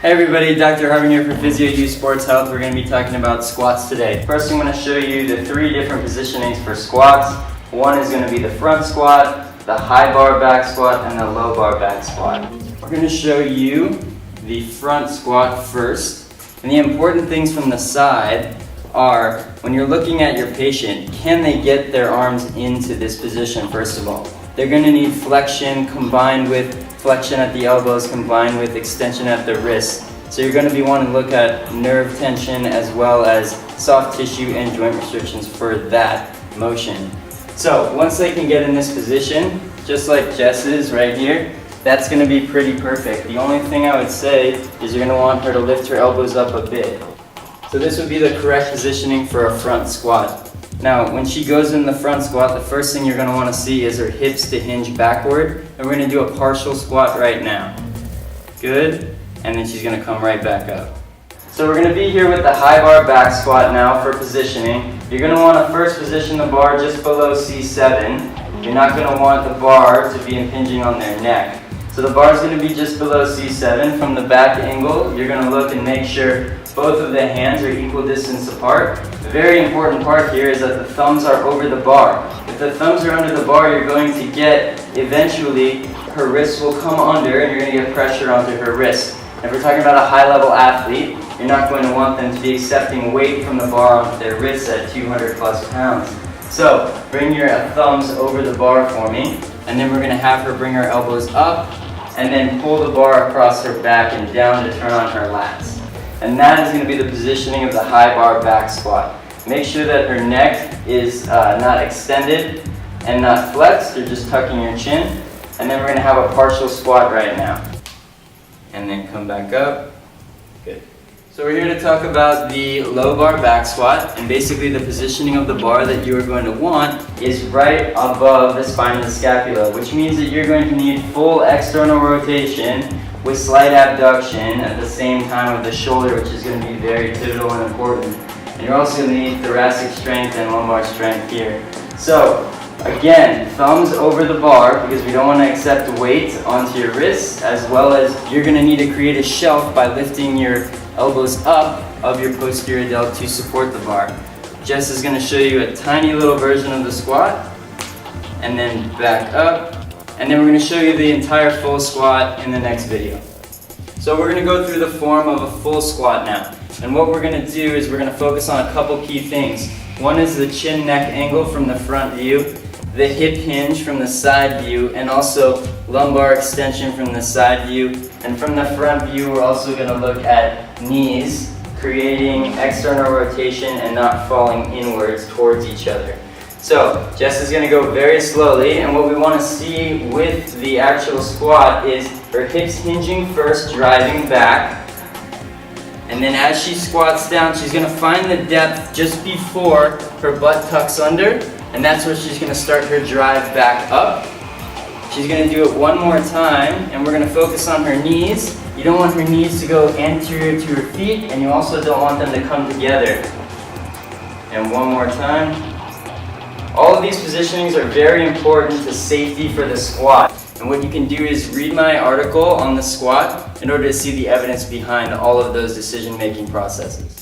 Hey everybody, Dr. Harvin here for PhysioU Sports Health. We're going to be talking about squats today. First I'm going to show you the 3 different positionings for squats. One is going to be the front squat, the high bar back squat, and the low bar back squat. We're going to show you the front squat first. And the important things from the side are, when you're looking at your patient, can they get their arms into this position first of all? They're going to need flexion combined with flexion at the elbows combined with extension at the wrists. So you're going to be wanting to look at nerve tension as well as soft tissue and joint restrictions for that motion. So once they can get in this position, just like Jess is right here, that's going to be pretty perfect. The only thing I would say is you're going to want her to lift her elbows up a bit. So this would be the correct positioning for a front squat. Now, when she goes in the front squat, the first thing you're going to want to see is her hips to hinge backward. And we're going to do a partial squat right now. Good. And then she's going to come right back up. So we're going to be here with the high bar back squat now for positioning. You're going to want to first position the bar just below C7. You're not going to want the bar to be impinging on their neck. So the bar is going to be just below C7. From the back angle, you're going to look and make sure both of the hands are equal distance apart. The very important part here is that the thumbs are over the bar. If the thumbs are under the bar, you're going to get, eventually, her wrists will come under and you're going to get pressure onto her wrists. If we're talking about a high-level athlete, you're not going to want them to be accepting weight from the bar onto their wrists at 200 plus pounds. So bring your thumbs over the bar for me, and then we're going to have her bring her elbows up and then pull the bar across her back and down to turn on her lats. And that is going to be the positioning of the high bar back squat. Make sure that her neck is not extended and not flexed. You're just tucking your chin. And then we're going to have a partial squat right now. And then come back up. Good. So we're here to talk about the low bar back squat. And basically the positioning of the bar that you are going to want is right above the spine of the scapula, which means that you're going to need full external rotation with slight abduction at the same time of the shoulder, which is going to be very pivotal and important. And you're also going to need thoracic strength and lumbar strength here. So again, thumbs over the bar because we don't want to accept weight onto your wrists, as well as you're going to need to create a shelf by lifting your elbows up of your posterior delt to support the bar. Jess is going to show you a tiny little version of the squat, and then back up. And then we're going to show you the entire full squat in the next video. So we're going to go through the form of a full squat now. And what we're going to do is we're going to focus on a couple key things. One is the chin neck angle from the front view, the hip hinge from the side view, and also lumbar extension from the side view. And from the front view, we're also going to look at knees, creating external rotation and not falling inwards towards each other. So Jess is going to go very slowly, and what we want to see with the actual squat is her hips hinging first, driving back, and then as she squats down, she's going to find the depth just before her butt tucks under, and that's where she's going to start her drive back up. She's going to do it one more time, and we're going to focus on her knees. You don't want her knees to go anterior to her feet, and you also don't want them to come together. And one more time. All of these positionings are very important to safety for the squat. And what you can do is read my article on the squat in order to see the evidence behind all of those decision-making processes.